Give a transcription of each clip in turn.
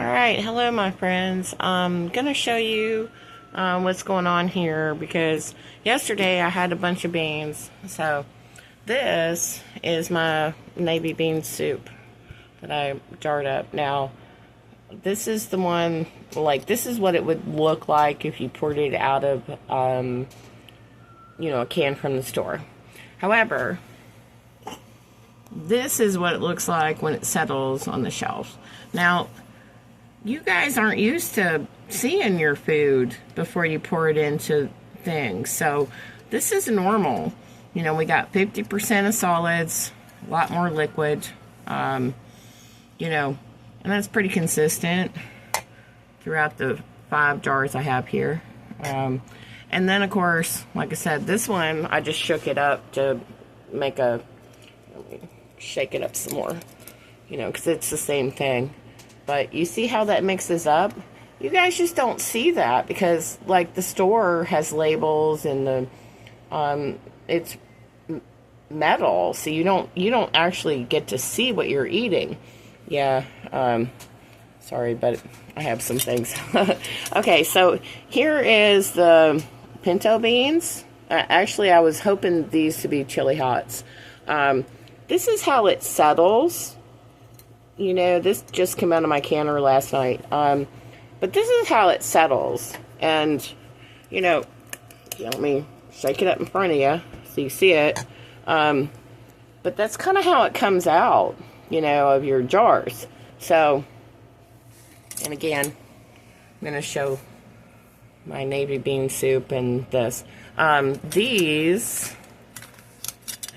Alright, hello my friends. I'm going to show you what's going on here because yesterday I had a bunch of beans. So this is my navy bean soup that I jarred up. Now, this is the one, this is what it would look like if you poured it out of, a can from the store. However, this is what it looks like when it settles on the shelf. Now, you guys aren't used to seeing your food before you pour it into things. So this is normal. We got 50% of solids, a lot more liquid, and that's pretty consistent throughout the 5 jars I have here. And then, of course, like I said, this one, I just shook it up to make let me shake it up some more, because it's the same thing. But you see how that mixes up? You guys just don't see that because, the store has labels and it's metal, so you don't actually get to see what you're eating. Yeah, sorry, but I have some things. Okay, so here is the pinto beans. Actually, I was hoping these to be chili hots. This is how it settles. This just came out of my canner last night. But this is how it settles. And, let me shake it up in front of you so you see it. But that's kind of how it comes out, of your jars. So, and again, I'm going to show my navy bean soup and this. These,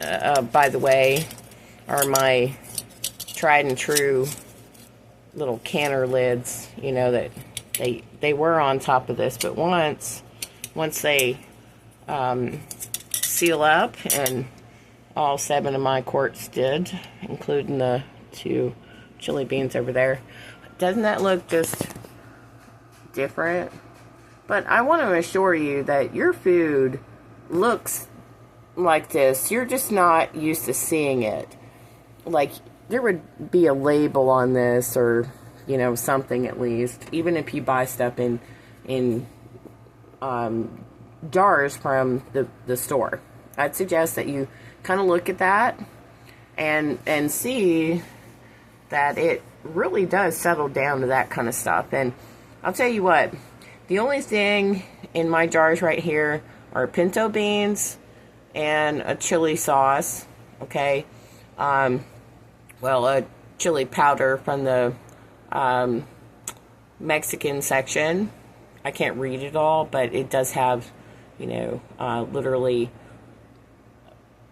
by the way, are my tried and true little canner lids, that they were on top of this, but once they seal up, and all 7 of my quarts did, including the 2 chili beans over there, doesn't that look just different? But I want to assure you that your food looks like this. You're just not used to seeing it. There would be a label on this, or something at least, even if you buy stuff in jars from the store. I'd suggest that you kind of look at that and see that it really does settle down to that kind of stuff. And I'll tell you what, the only thing in my jars right here are pinto beans and a chili sauce, okay? A chili powder from the Mexican section. I can't read it all, but it does have, literally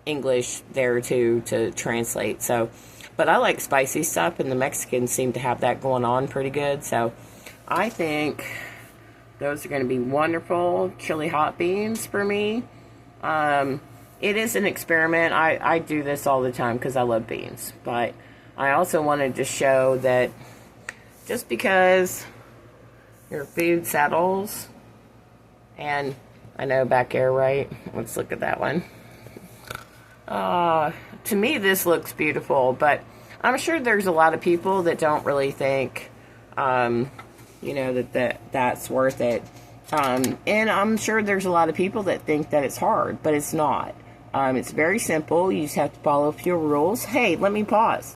English there to translate. So, but I like spicy stuff, and the Mexicans seem to have that going on pretty good. So, I think those are going to be wonderful chili hot beans for me. It is an experiment. I do this all the time because I love beans. But I also wanted to show that just because your food settles, and I know back air, right? Let's look at that one. To me, this looks beautiful, but I'm sure there's a lot of people that don't really think, that's worth it. And I'm sure there's a lot of people that think that it's hard, but it's not. It's very simple. You just have to follow a few rules. Hey, let me pause.